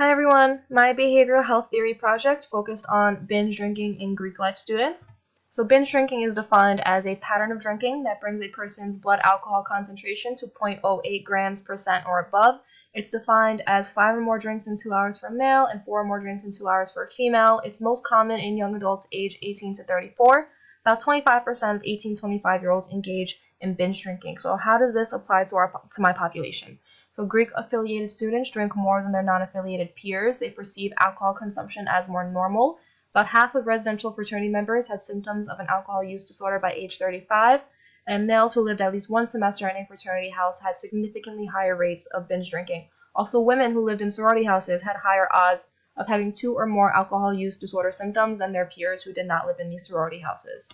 Hi everyone, my behavioral health theory project focused on binge drinking in Greek life students. So binge drinking is defined as a pattern of drinking that brings a person's blood alcohol concentration to 0.08 grams per cent or above. It's defined as 5 or more drinks in 2 hours for a male and 4 or more drinks in 2 hours for a female. It's most common in young adults aged 18 to 34. About 25% of 18 to 25-year-olds engage in binge drinking. So how does this apply to my population? So Greek-affiliated students drink more than their non-affiliated peers. They perceive alcohol consumption as more normal. About half of residential fraternity members had symptoms of an alcohol use disorder by age 35, and males who lived at least one semester in a fraternity house had significantly higher rates of binge drinking. Also, women who lived in sorority houses had higher odds of having 2 or more alcohol use disorder symptoms than their peers who did not live in these sorority houses.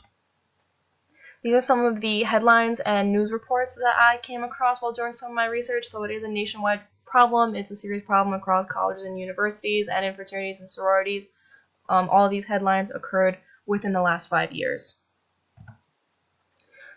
These are some of the headlines and news reports that I came across while doing some of my research. So it is a nationwide problem. It's a serious problem across colleges and universities and in fraternities and sororities. All of these headlines occurred within the last 5 years.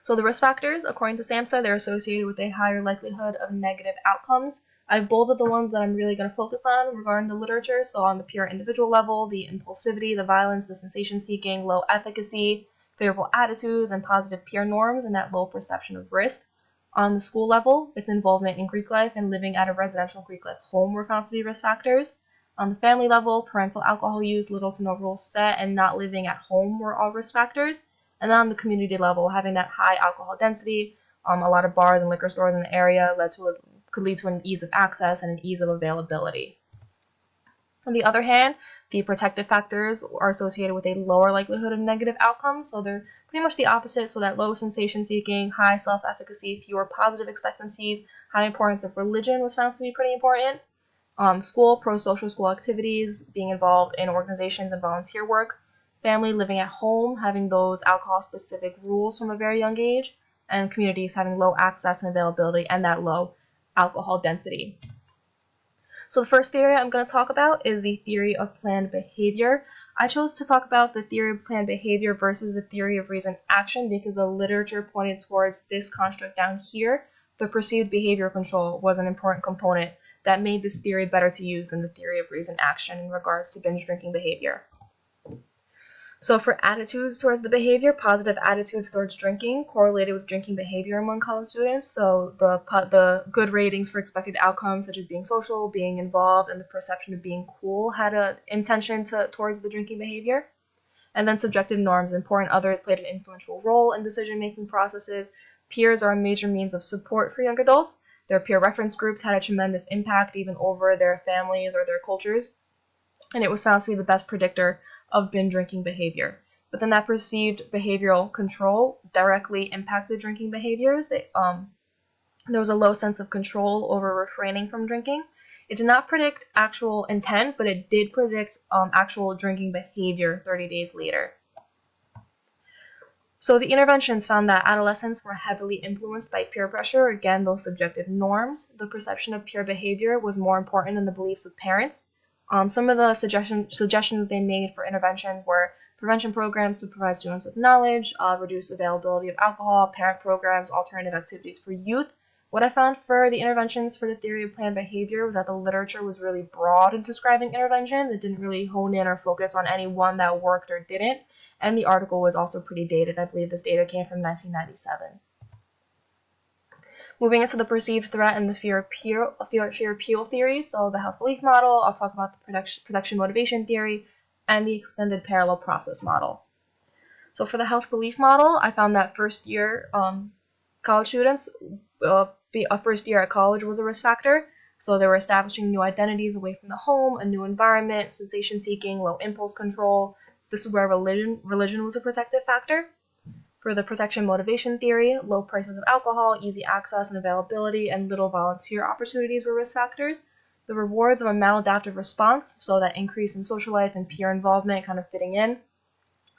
So the risk factors, according to SAMHSA, they're associated with a higher likelihood of negative outcomes. I've bolded the ones that I'm really going to focus on regarding the literature. So on the pure individual level, the impulsivity, the violence, the sensation seeking, low efficacy, favorable attitudes, and positive peer norms, and that low perception of risk. On the school level, its involvement in Greek life and living at a residential Greek life home were found to be risk factors. On the family level, parental alcohol use, little to no rules set, and not living at home were all risk factors. And then on the community level, having that high alcohol density, a lot of bars and liquor stores in the area could lead to an ease of access and an ease of availability. On the other hand, the protective factors are associated with a lower likelihood of negative outcomes, so they're pretty much the opposite, so that low sensation seeking, high self-efficacy, fewer positive expectancies, high importance of religion was found to be pretty important. School, pro-social school activities, being involved in organizations and volunteer work, family living at home, having those alcohol-specific rules from a very young age, and communities having low access and availability and that low alcohol density. So the first theory I'm going to talk about is the theory of planned behavior. I chose to talk about the theory of planned behavior versus the theory of reasoned action because the literature pointed towards this construct down here. The perceived behavior control was an important component that made this theory better to use than the theory of reasoned action in regards to binge drinking behavior. So for attitudes towards the behavior, positive attitudes towards drinking correlated with drinking behavior among college students. So the good ratings for expected outcomes, such as being social, being involved, and the perception of being cool, had an intention towards the drinking behavior. And then subjective norms, important others played an influential role in decision-making processes. Peers are a major means of support for young adults. Their peer reference groups had a tremendous impact even over their families or their cultures. And it was found to be the best predictor of binge drinking behavior. But then that perceived behavioral control directly impacted drinking behaviors. There was a low sense of control over refraining from drinking. It did not predict actual intent, but it did predict actual drinking behavior 30 days later. So the interventions found that adolescents were heavily influenced by peer pressure, again, those subjective norms. The perception of peer behavior was more important than the beliefs of parents. Some of the suggestions they made for interventions were prevention programs to provide students with knowledge, reduce availability of alcohol, parent programs, alternative activities for youth. What I found for the interventions for the theory of planned behavior was that the literature was really broad in describing interventions. It didn't really hone in or focus on any one that worked or didn't. And the article was also pretty dated. I believe this data came from 1997. Moving into the perceived threat and the fear appeal theory, so the health belief model, I'll talk about the protection motivation theory, and the extended parallel process model. So for the health belief model, I found that first year college students, a first year at college was a risk factor. So they were establishing new identities away from the home, a new environment, sensation seeking, low impulse control. This is where religion was a protective factor. For the protection motivation theory, low prices of alcohol, easy access and availability, and little volunteer opportunities were risk factors. The rewards of a maladaptive response, so that increase in social life and peer involvement kind of fitting in.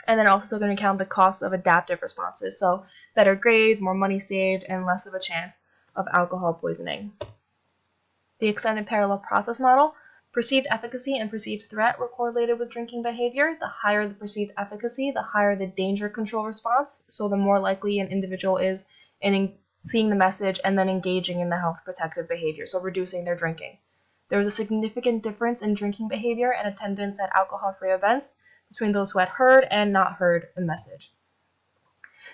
And then also going to count the costs of adaptive responses, so better grades, more money saved, and less of a chance of alcohol poisoning. The extended parallel process model, perceived efficacy and perceived threat were correlated with drinking behavior. The higher the perceived efficacy, the higher the danger control response, so the more likely an individual is in seeing the message and then engaging in the health protective behavior, so reducing their drinking. there was a significant difference in drinking behavior and attendance at alcohol-free events between those who had heard and not heard the message.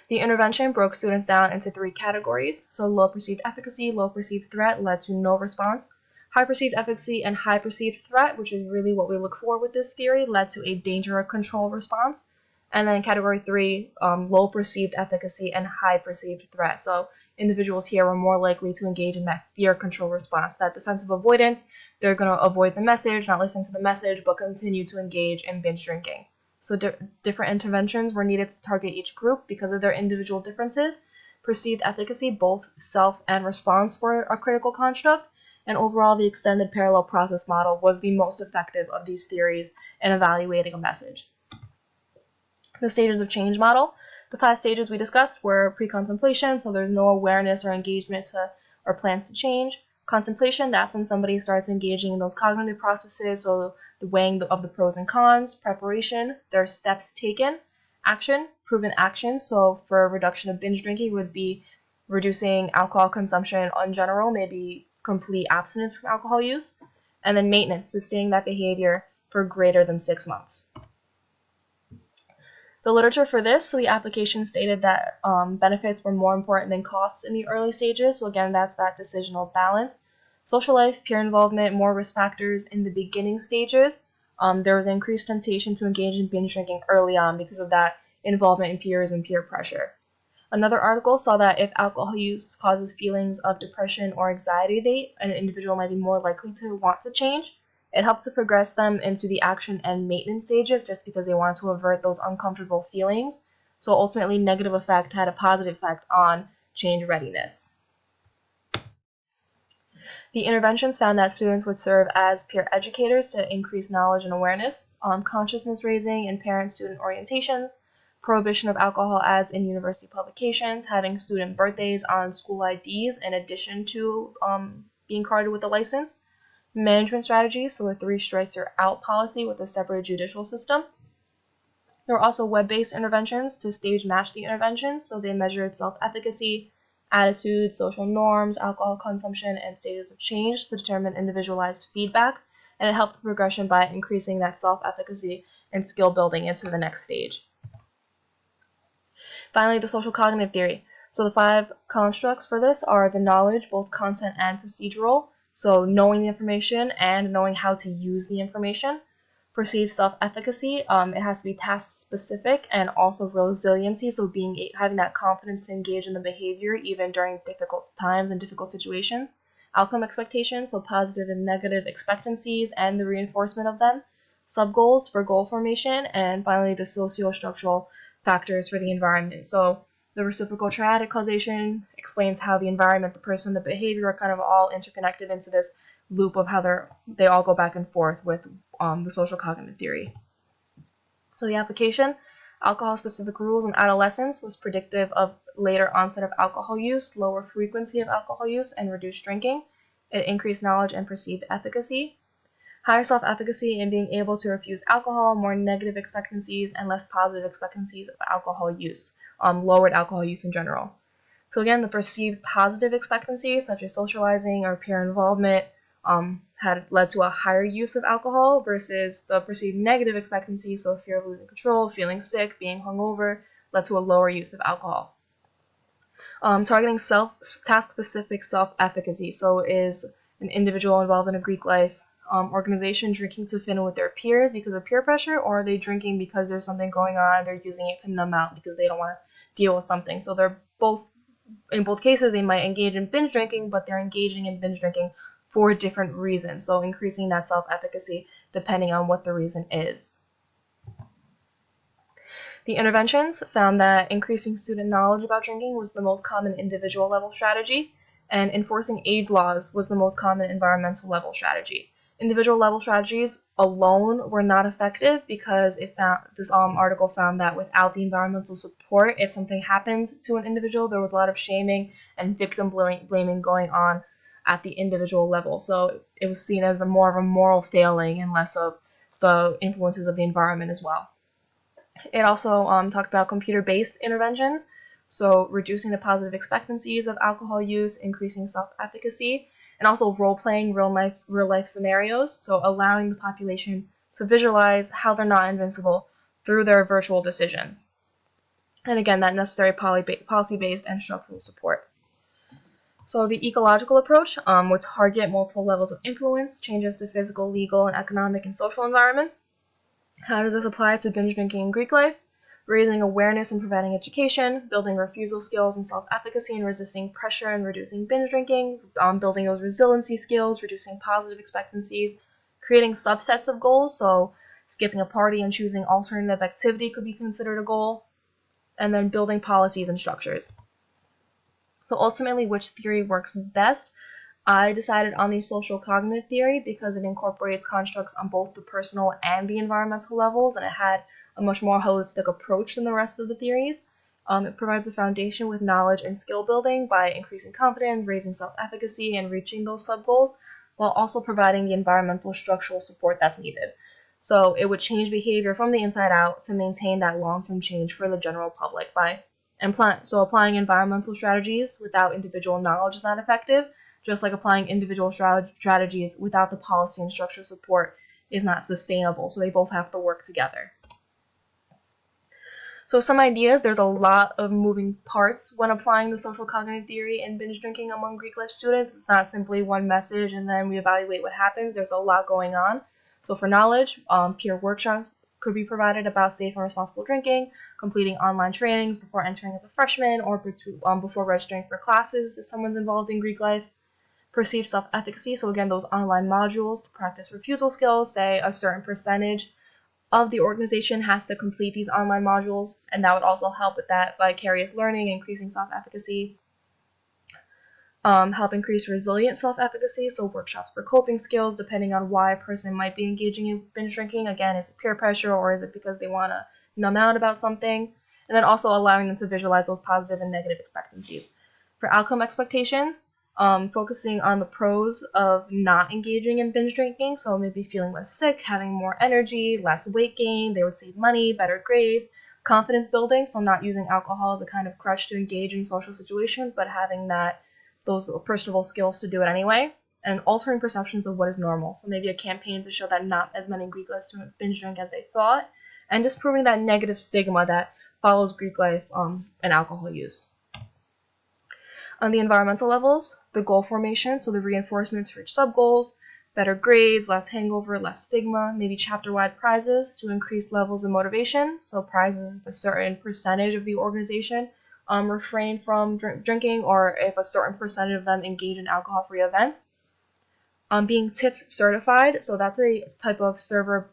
The intervention broke students down into 3 categories. So low perceived efficacy, low perceived threat led to no response. High perceived efficacy and high perceived threat, which is really what we look for with this theory, led to a danger or control response. And then category 3, low perceived efficacy and high perceived threat. So individuals here were more likely to engage in that fear control response, that defensive avoidance. They're going to avoid the message, not listen to the message, but continue to engage in binge drinking. So different interventions were needed to target each group because of their individual differences. Perceived efficacy, both self and response, were a critical construct, and overall the extended parallel process model was the most effective of these theories in evaluating a message. The stages of change model. The 5 stages we discussed were pre-contemplation, so there's no awareness or engagement or plans to change. Contemplation, that's when somebody starts engaging in those cognitive processes, so the weighing of the pros and cons. Preparation, there are steps taken. Action, proven action, so for a reduction of binge drinking would be reducing alcohol consumption in general, maybe complete abstinence from alcohol use. And then maintenance, sustaining that behavior for greater than 6 months. The literature for this, so the application stated that benefits were more important than costs in the early stages. So again, that's that decisional balance. Social life, peer involvement, more risk factors in the beginning stages. There was increased temptation to engage in binge drinking early on because of that involvement in peers and peer pressure. Another article saw that if alcohol use causes feelings of depression or anxiety, an individual might be more likely to want to change. It helped to progress them into the action and maintenance stages just because they wanted to avert those uncomfortable feelings. So ultimately, negative effect had a positive effect on change readiness. The interventions found that students would serve as peer educators to increase knowledge and awareness, consciousness raising and parent-student orientations, prohibition of alcohol ads in university publications, having student birthdays on school IDs in addition to being carded with a license, management strategies, so a 3 strikes or out policy with a separate judicial system. There were also web-based interventions to stage match the interventions, so they measured self-efficacy, attitudes, social norms, alcohol consumption, and stages of change to determine individualized feedback, and it helped the progression by increasing that self-efficacy and skill building into the next stage. Finally, the social cognitive theory. So the 5 constructs for this are the knowledge, both content and procedural, so knowing the information and knowing how to use the information. Perceived self-efficacy, it has to be task-specific, and also resiliency, so having that confidence to engage in the behavior even during difficult times and difficult situations. Outcome expectations, so positive and negative expectancies and the reinforcement of them. Sub-goals for goal formation, and finally the socio-structural factors for the environment. So the reciprocal triadic causation explains how the environment, the person, the behavior are kind of all interconnected into this loop of how they all go back and forth with the social cognitive theory. So the application, alcohol-specific rules in adolescence was predictive of later onset of alcohol use, lower frequency of alcohol use, and reduced drinking. It increased knowledge and perceived efficacy. Higher self-efficacy in being able to refuse alcohol, more negative expectancies, and less positive expectancies of alcohol use, lowered alcohol use in general. So again, the perceived positive expectancies, such as socializing or peer involvement, had led to a higher use of alcohol versus the perceived negative expectancy, so fear of losing control, feeling sick, being hungover, led to a lower use of alcohol. Targeting task-specific self-efficacy, so is an individual involved in a Greek life organization drinking to fit in with their peers because of peer pressure, or are they drinking because there's something going on and they're using it to numb out because they don't want to deal with something. So in both cases, they might engage in binge drinking, but they're engaging in binge drinking for different reasons, so increasing that self-efficacy depending on what the reason is. The interventions found that increasing student knowledge about drinking was the most common individual level strategy, and enforcing age laws was the most common environmental level strategy. Individual level strategies alone were not effective because this article found that without the environmental support, if something happened to an individual, there was a lot of shaming and victim blaming going on at the individual level. So it was seen as more of a moral failing and less of the influences of the environment as well. It also talked about computer-based interventions, so reducing the positive expectancies of alcohol use, increasing self-efficacy, and also role-playing real-life scenarios, so allowing the population to visualize how they're not invincible through their virtual decisions. And again, that necessary policy-based and structural support. So the ecological approach would target multiple levels of influence, changes to physical, legal, and economic and social environments. How does this apply to binge drinking in Greek life? Raising awareness and providing education, building refusal skills and self-efficacy and resisting pressure and reducing binge drinking, building those resiliency skills, reducing positive expectancies, creating subsets of goals, so skipping a party and choosing alternative activity could be considered a goal, and then building policies and structures. So ultimately, which theory works best? I decided on the social cognitive theory because it incorporates constructs on both the personal and the environmental levels, and it had a much more holistic approach than the rest of the theories. It provides a foundation with knowledge and skill building by increasing confidence, raising self-efficacy, and reaching those sub-goals, while also providing the environmental structural support that's needed. So it would change behavior from the inside out to maintain that long-term change for the general public So applying environmental strategies without individual knowledge is not effective, just like applying individual strategies without the policy and structural support is not sustainable. So they both have to work together. So some ideas, there's a lot of moving parts when applying the social cognitive theory in binge drinking among Greek life students. It's not simply one message and then we evaluate what happens. There's a lot going on. So for knowledge, peer workshops could be provided about safe and responsible drinking, completing online trainings before entering as a freshman or before registering for classes if someone's involved in Greek life. Perceived self-efficacy, so again, those online modules to practice refusal skills, say a certain percentage of the organization has to complete these online modules, and that would also help with that vicarious learning, increasing self-efficacy. Help increase resilient self-efficacy, so workshops for coping skills, depending on why a person might be engaging in binge drinking. Again, is it peer pressure or is it because they want to numb out about something? And then also allowing them to visualize those positive and negative expectancies. For outcome expectations, focusing on the pros of not engaging in binge drinking, so maybe feeling less sick, having more energy, less weight gain, they would save money, better grades, confidence building, so not using alcohol as a kind of crutch to engage in social situations, but having those personable skills to do it anyway, and altering perceptions of what is normal, so maybe a campaign to show that not as many Greek life students binge drink as they thought, and just proving that negative stigma that follows Greek life and alcohol use. On the environmental levels, the goal formation, so the reinforcements for each sub-goals, better grades, less hangover, less stigma, maybe chapter-wide prizes to increase levels of motivation, so prizes if a certain percentage of the organization refrain from drinking or if a certain percentage of them engage in alcohol-free events. Being TIPS certified, so that's a type of server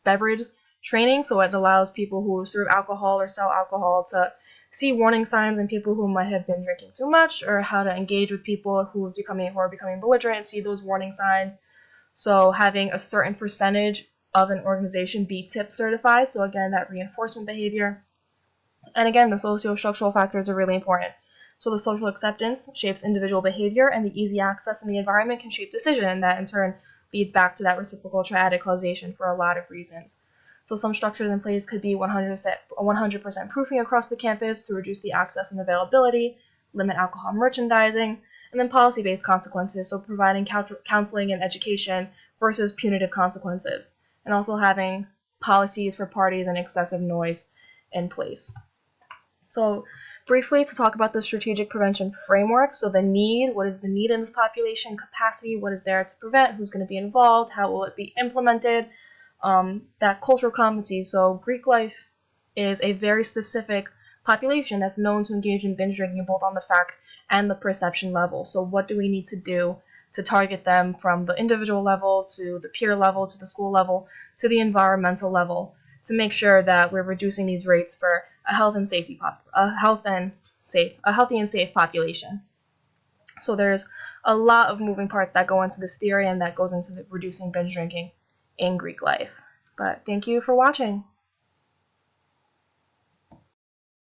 beverage training, so it allows people who serve alcohol or sell alcohol to see warning signs in people who might have been drinking too much, or how to engage with people who are becoming belligerent, see those warning signs. So having a certain percentage of an organization be TIP certified, so again, that reinforcement behavior. And again, the socio-structural factors are really important. So the social acceptance shapes individual behavior, and the easy access in the environment can shape decision, and that in turn leads back to that reciprocal triadic causation for a lot of reasons. So some structures in place could be 100% proofing across the campus to reduce the access and availability, limit alcohol merchandising, and then policy-based consequences, so providing counseling and education versus punitive consequences, and also having policies for parties and excessive noise in place. So briefly, to talk about the strategic prevention framework, so the need, what is the need in this population, capacity, what is there to prevent, who's going to be involved, how will it be implemented, that cultural competency. So Greek life is a very specific population that's known to engage in binge drinking both on the fact and the perception level. So what do we need to do to target them from the individual level to the peer level to the school level to the environmental level to make sure that we're reducing these rates for a healthy and safe population. So there's a lot of moving parts that go into this theory and that goes into reducing binge drinking in Greek life. But thank you for watching.